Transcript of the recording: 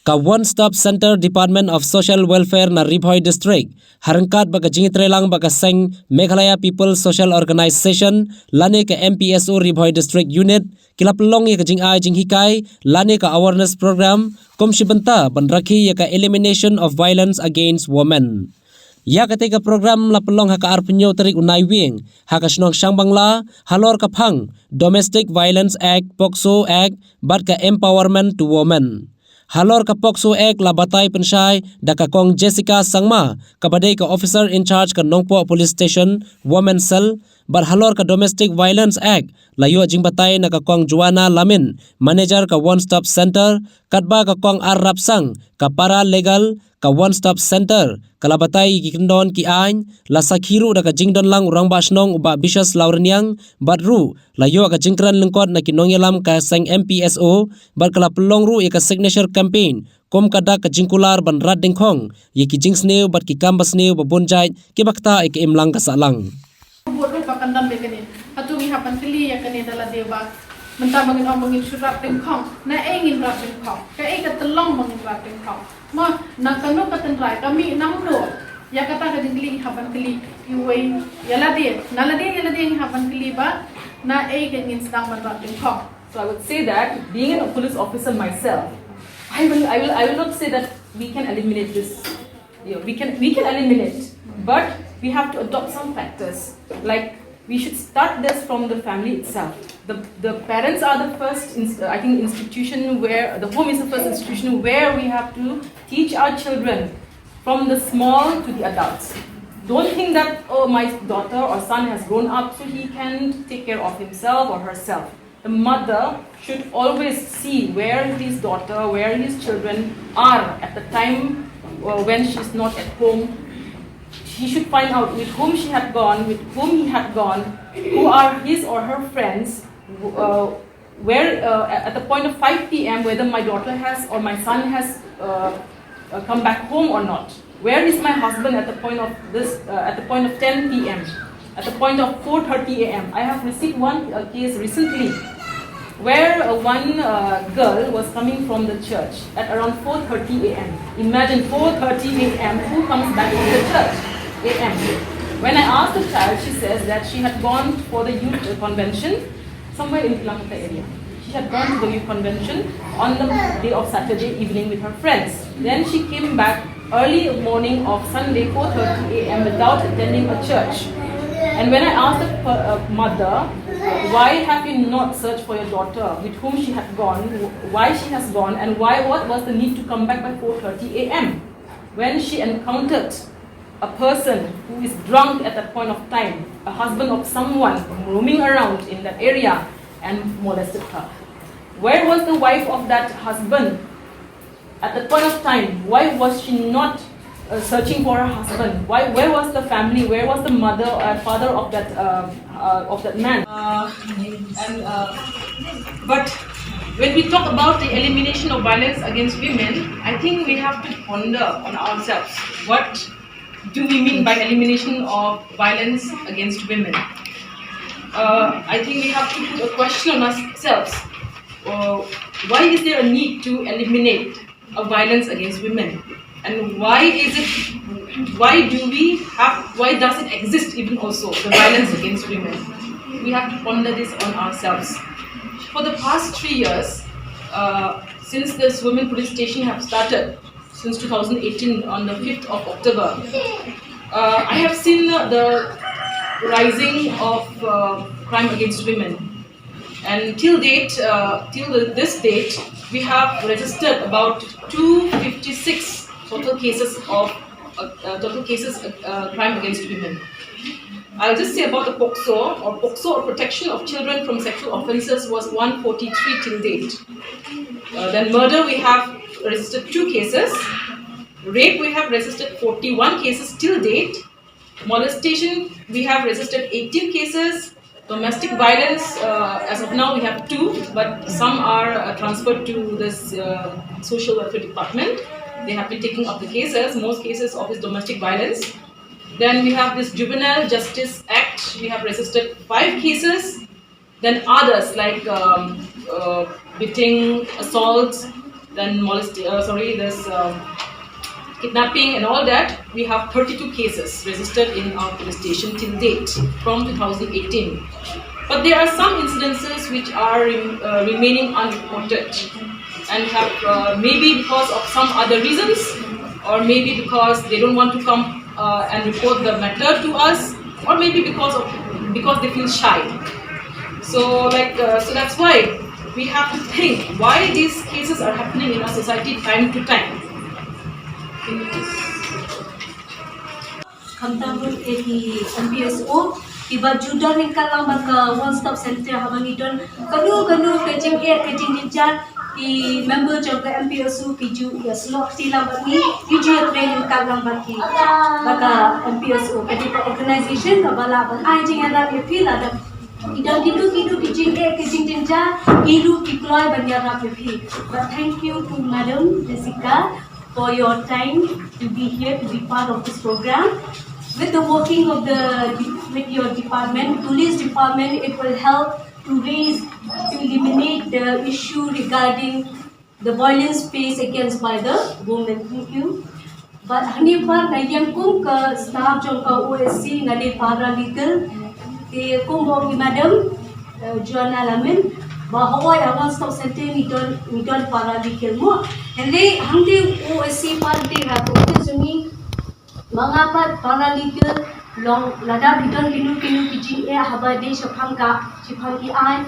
ka one-stop center Department of Social Welfare na Ribhoi District harangkat baga jingitrelang baga seng Meghalaya People Social Organization lane ka Mpso Ribhoi District Unit kilapelong ya ka jing ai jing hikai lane ka awareness program komshibanta ban Rakhe ya ka elimination of violence against women. Ya ketika program lapelong haka arpenyo terik unai wing haka snong sang bangla halor kapang Domestic Violence Act Pokso Act bat ka empowerment to women. Halor ka Pokso Act labatay pensay daka kong Jessica Sangma kabadai ka officer in charge ka Nongpo Police Station Women Cell bar halor ka Domestic Violence Act layo jing batay na ka kong Juana Lamin manager ka One Stop Center katba ka kong Arab Sang ka para legal ka One Stop Center kalabatay gikindon ki ain la sakhiru da ka jingdon lang urang basnong uba bishas laurniang badru layo ka jingkran lengkot na kinongyalam ka sang Mpso bar kala pelong ru ka signature campaign kom kada ka jingkular ban rad dengkhong ye ki jingsneu bat ki kambas neu babonjai ki bakta ek imlang ka salang bodoh pakandam begini atu mi hapan kili ya kene dala deba mentah mangin mangin surat dengkhong na engin rap dengkhong ka e ka telong mangin rap dengkhong ma na kanu katendrai kami namno ya kata ka dingli hapan kili iwei yala dia hapan kili ba na e ka ngin sedang man rap dengkhong. So I would say that being a police officer myself, I will not say that we can eliminate this. We can eliminate, but we have to adopt some factors. Like we should start this from the family itself. The parents are the first, institution where the home is the first institution where we have to teach our children from the small to the adults. Don't think that my daughter or son has grown up so he can take care of himself or herself. The mother should always see where his daughter, where his children are at the time when she's not at home. He should find out with whom she had gone, with whom he had gone, who are his or her friends, at the point of 5 p.m. whether my daughter has or my son has come back home or not. Where is my husband at the point of at the point of 10 p.m. at the point of 4:30 a.m. I have received one case recently where one girl was coming from the church at around 4:30 a.m. Imagine 4:30 a.m. who comes back to the church a.m. When I asked the child, she says that she had gone for the youth convention somewhere in Iaka area. She had gone to the youth convention on the day of Saturday evening with her friends. Then she came back early morning of Sunday 4:30 a.m. without attending a church. And when I asked the mother, why have you not searched for your daughter, with whom she had gone, why she has gone, and what was the need to come back by 4:30 a.m. when she encountered a person who is drunk at that point of time, a husband of someone roaming around in that area and molested her. Where was the wife of that husband at that point of time? Why was she not searching for her husband? Where was the family? Where was the mother or father of that man? But when we talk about the elimination of violence against women, I think we have to ponder on ourselves. What do we mean by elimination of violence against women? I think we have to put a question on ourselves. Why is there a need to eliminate violence against women? And why does it exist even also, the violence against women? We have to ponder this on ourselves. For the past 3 years, since this women police station have started, since 2018 on the 5th of October, I have seen the rising of crime against women. And till this date, we have registered about 256 total cases of crime against women. I'll just say about the Pokso or protection of children from sexual offences was 143 till date. Then murder we have registered 2 cases. Rape we have registered 41 cases till date. Molestation we have registered 18 cases. Domestic violence, as of now we have 2, but some are transferred to this social welfare department. They have been taking up the cases, most cases of this domestic violence. Then we have this Juvenile Justice Act, we have registered 5 cases. Then others like beating, assault, then this kidnapping and all that. We have 32 cases registered in our police station till date from 2018. But there are some incidences which are remaining unreported and have maybe because of some other reasons, or maybe because they don't want to come and report the matter to us, or maybe because they feel shy. So that's why we have to think why these cases are happening in our society time to time. Thombor Mpso iba judan ning kalang baka one stop center habang idon kanu kajing dinjar ki member jog Mpso ki ju slot tilang bani ki ju training kalang baki baka Mpso kajing organization kabala ban ai jing ada ki feel ada idon kidu kajing dinjar idu ki kloy ban ya ra ki. But thank you to Madam Jessica for your time to be here, to be part of this program. With the working of with your department, police department, it will help to eliminate the issue regarding the violence faced against by the women. Thank you. But hani par nayang kung ka staff jong ka OSC ngade paralegal ke kung mo madam Joanna Lamin bahwa one stop center nidon paralegal mo. Hindi OSC party rato suni mga paralegal long lada bidon kinu kijing habade shapang ki ay